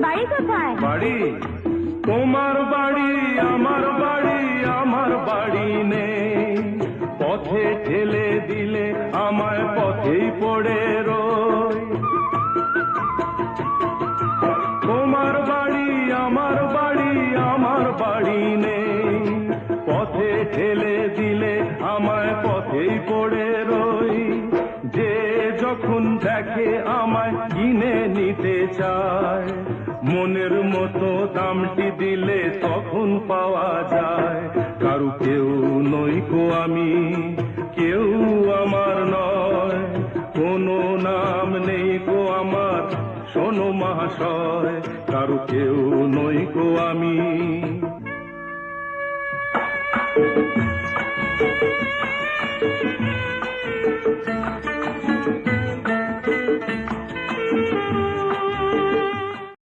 বাড়ি কোথায়? বাড়ি? তোমার বাড়ি আমার বাড়ি, আমার বাড়ি নেই। পথে ঠেলে দিলে আমায় পথেই পড়ে রই। তোমার বাড়ি আমার বাড়ি, আমার বাড়ি নেই। পথে ঠেলে দিলে আমায় পথেই পড়ে রই। যে যখন দেখে আমায় কিনে নিতে চায়, মনের মতো দামটি দিলে তখন পাওয়া যায়। কারু কেউ নই গো আমি, কেউ আমার নয়, কোনো নাম নেই গো আমার, শোনো মহাশয়, কারু কেউ নই গো আমি।